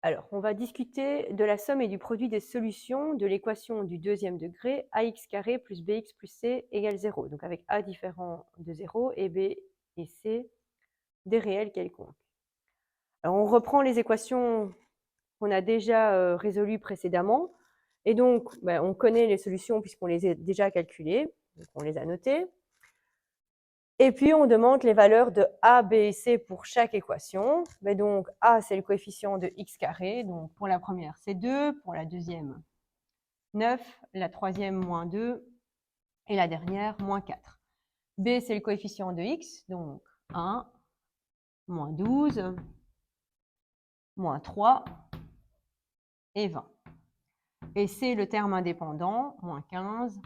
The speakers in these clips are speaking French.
Alors, on va discuter de la somme et du produit des solutions de l'équation du deuxième degré ax carré plus bx plus c égale 0. Donc avec a différent de 0 et b et c des réels quelconques. Alors, on reprend les équations qu'on a déjà résolues précédemment. Et donc, on connaît les solutions puisqu'on les a déjà calculées. Donc, on les a notées. Et puis, on demande les valeurs de a, b et c pour chaque équation. Mais donc, a, c'est le coefficient de x carré. Donc, pour la première, c'est 2. Pour la deuxième, 9. La troisième, moins 2. Et la dernière, moins 4. B, c'est le coefficient de x. Donc, 1, moins 12, moins 3 et 20. Et C, le terme indépendant, moins 15,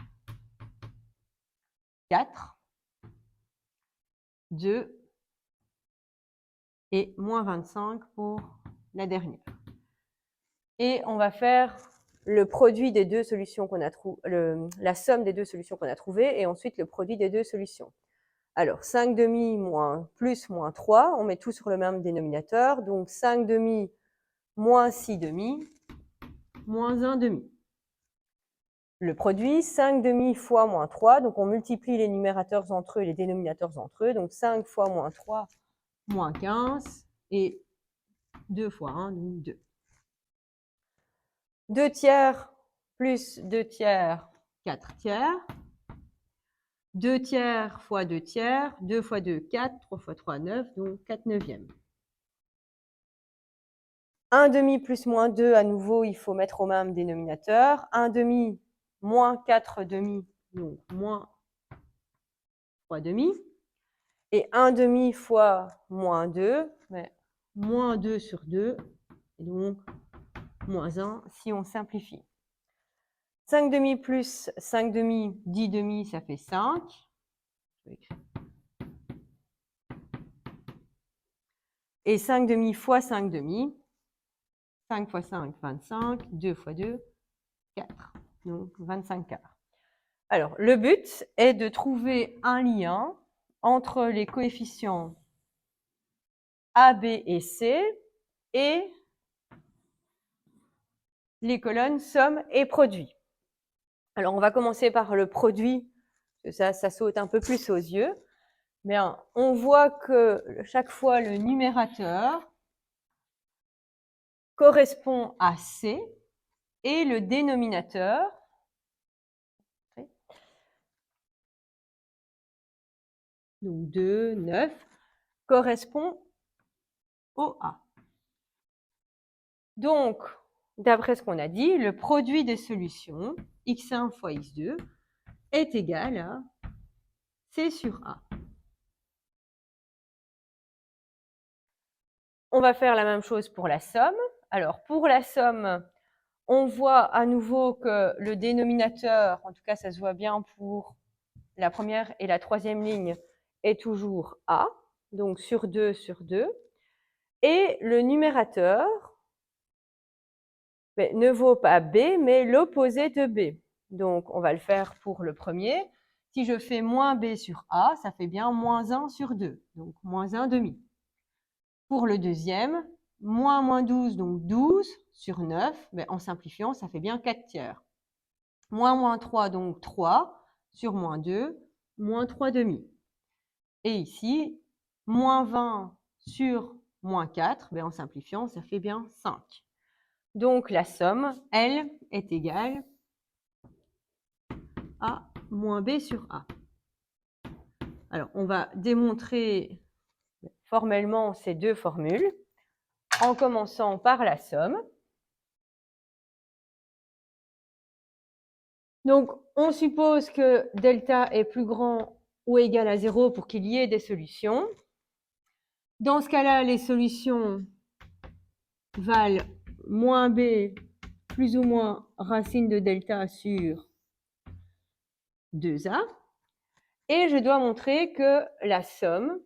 4, 2 et moins 25 pour la dernière. Et on va faire le produit des deux solutions qu'on a la somme des deux solutions qu'on a trouvées et ensuite le produit des deux solutions. Alors, 5 demi moins plus moins 3, on met tout sur le même dénominateur. Donc, 5 demi moins 6 demi moins 1 demi. Le produit, 5 demi fois moins 3, donc on multiplie les numérateurs entre eux et les dénominateurs entre eux. Donc, 5 fois moins 3, moins 15, et 2 fois 1, donc 2. 2 tiers plus 2 tiers, 4 tiers. 2 tiers fois 2 tiers, 2 fois 2, 4, 3 fois 3, 9, donc 4 neuvièmes. 1 demi plus moins 2, à nouveau, il faut mettre au même dénominateur. 1 demi moins 4 demi, donc moins 3 demi. Et 1 demi fois moins 2, moins 2 sur 2, et donc moins 1 si on simplifie. 5 demi plus 5 demi, 10 demi, ça fait 5. Et 5 demi fois 5 demi, 5 fois 5, 25, 2 fois 2, 4. Donc 25 quarts. Alors, le but est de trouver un lien entre les coefficients A, B et C et les colonnes somme et produit. Alors, on va commencer par le produit, parce que ça saute un peu plus aux yeux. Mais on voit que chaque fois, le numérateur correspond à C et le dénominateur donc 2, 9, correspond au A. Donc, d'après ce qu'on a dit, le produit des solutions, x1 fois x2, est égal à C sur A. On va faire la même chose pour la somme. Alors, pour la somme, on voit à nouveau que le dénominateur, en tout cas ça se voit bien pour la première et la troisième ligne, est toujours A, donc sur 2 sur 2. Et le numérateur ne vaut pas B, mais l'opposé de B. Donc, on va le faire pour le premier. Si je fais moins B sur A, ça fait bien moins 1 sur 2, donc moins 1 demi. Pour le deuxième, moins 12, donc 12 sur 9, en simplifiant, ça fait bien 4 tiers. Moins 3, donc 3 sur moins 2, moins 3 demi. Et ici, moins 20 sur moins 4, en simplifiant, ça fait bien 5. Donc la somme, elle, est égale à moins B sur A. Alors, on va démontrer formellement ces deux formules en commençant par la somme. Donc, on suppose que delta est plus grand ou égal à 0 pour qu'il y ait des solutions. Dans ce cas-là, les solutions valent moins b plus ou moins racine de delta sur 2a. Et je dois montrer que la somme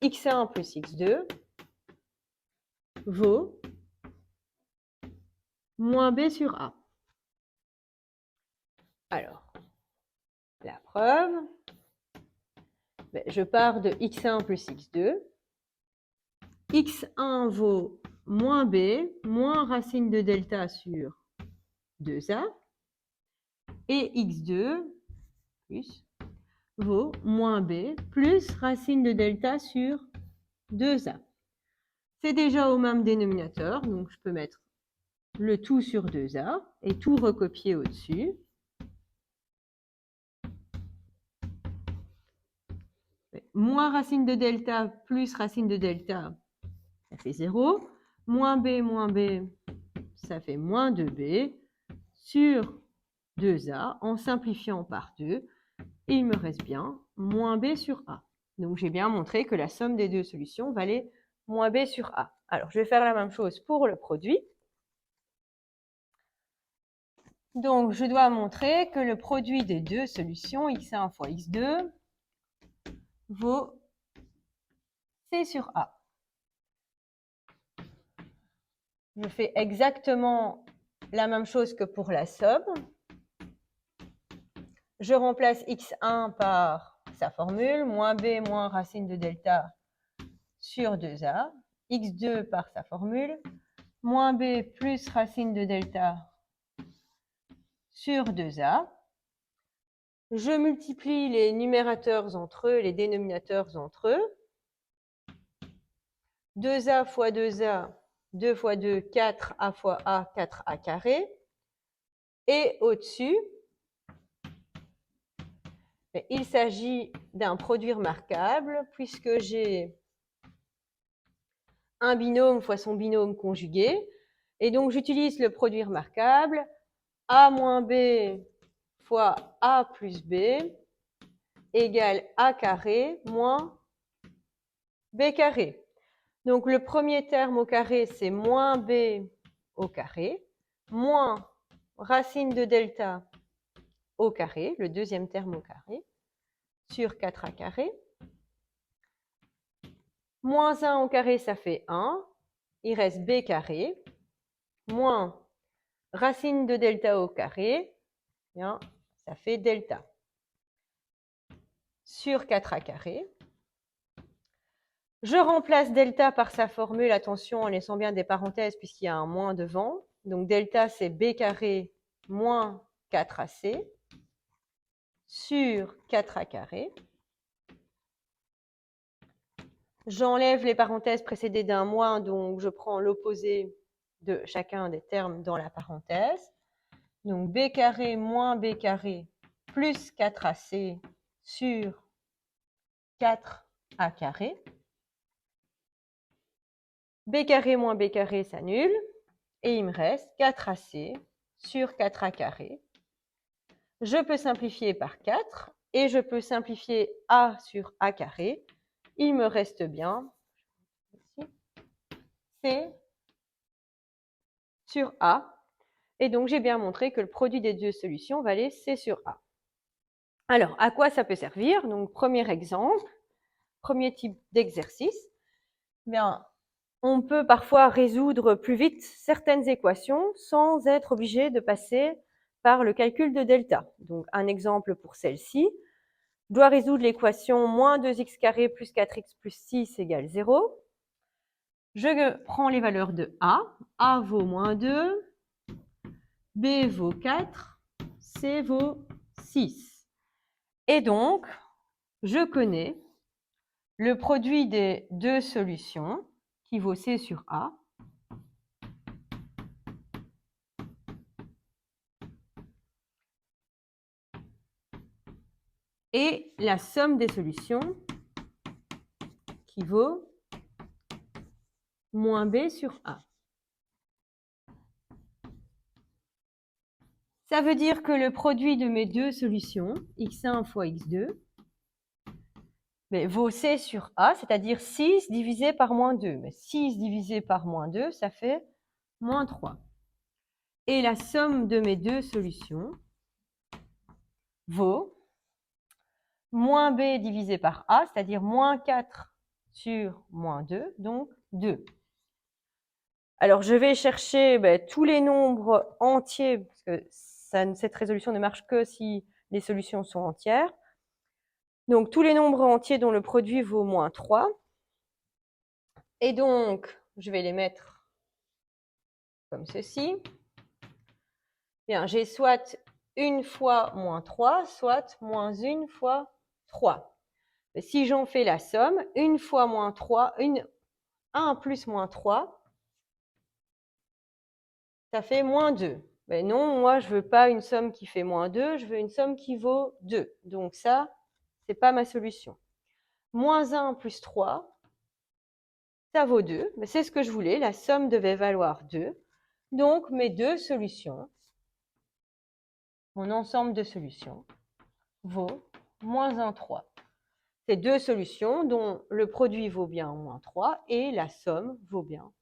x1 plus x2 vaut moins b sur a. Alors, la preuve, je pars de x1 plus x2. x1 vaut moins b moins racine de delta sur 2a, et x2 plus vaut moins b plus racine de delta sur 2a. C'est déjà au même dénominateur, donc je peux mettre le tout sur 2a et tout recopier au-dessus. Moins racine de delta plus racine de delta, ça fait 0. Moins b, ça fait moins 2b sur 2a. En simplifiant par 2, il me reste bien moins b sur a. Donc j'ai bien montré que la somme des deux solutions valait moins b sur a. Alors je vais faire la même chose pour le produit. Donc je dois montrer que le produit des deux solutions, x1 fois x2, vaut c sur a. Je fais exactement la même chose que pour la somme. Je remplace x1 par sa formule, moins b moins racine de delta sur 2a, x2 par sa formule, moins b plus racine de delta sur 2a. Je multiplie les numérateurs entre eux, les dénominateurs entre eux. 2a fois 2a, 2 fois 2, 4a fois a, 4a carré. Et au-dessus, il s'agit d'un produit remarquable puisque j'ai un binôme fois son binôme conjugué. Et donc, j'utilise le produit remarquable a moins b fois a plus b égale a carré moins b carré. Donc, le premier terme au carré, c'est moins b au carré, moins racine de delta au carré, le deuxième terme au carré, sur 4a carré. Moins 1 au carré, ça fait 1. Il reste b carré, moins racine de delta au carré, bien, ça fait delta. Sur 4a carré. Je remplace delta par sa formule, attention en laissant bien des parenthèses puisqu'il y a un moins devant. Donc delta, c'est b carré moins 4ac sur 4a carré. J'enlève les parenthèses précédées d'un moins, donc je prends l'opposé de chacun des termes dans la parenthèse. Donc b carré moins b carré plus 4ac sur 4a carré. B carré moins B carré s'annule, et il me reste 4AC sur 4A carré. Je peux simplifier par 4, et je peux simplifier A sur A carré. Il me reste bien C sur A, et donc j'ai bien montré que le produit des deux solutions valait C sur A. Alors, à quoi ça peut servir? Donc, premier exemple, premier type d'exercice. Bien, on peut parfois résoudre plus vite certaines équations sans être obligé de passer par le calcul de delta. Donc, un exemple pour celle-ci, je dois résoudre l'équation moins 2x carré plus 4x plus 6 égale 0. Je prends les valeurs de A. A vaut moins 2, B vaut 4, C vaut 6. Et donc, je connais le produit des deux solutions qui vaut C sur A. Et la somme des solutions qui vaut moins B sur A. Ça veut dire que le produit de mes deux solutions, x1 fois x2, vaut C sur A, c'est-à-dire 6 divisé par moins 2. Mais 6 divisé par moins 2, ça fait moins 3. Et la somme de mes deux solutions vaut moins B divisé par A, c'est-à-dire moins 4 sur moins 2, donc 2. Alors, je vais chercher tous les nombres entiers, parce que cette résolution ne marche que si les solutions sont entières. Donc, tous les nombres entiers dont le produit vaut moins 3. Et donc, je vais les mettre comme ceci. Bien, j'ai soit 1 fois moins 3, soit moins 1 fois 3. Et si j'en fais la somme, 1 fois moins 3, 1 plus moins 3, ça fait moins 2. Mais non, moi, je ne veux pas une somme qui fait moins 2, je veux une somme qui vaut 2. Donc ça, ce n'est pas ma solution. Moins 1 plus 3, ça vaut 2. Mais c'est ce que je voulais, la somme devait valoir 2. Donc mes deux solutions, mon ensemble de solutions, vaut moins 1, 3. C'est deux solutions dont le produit vaut bien moins 3 et la somme vaut bien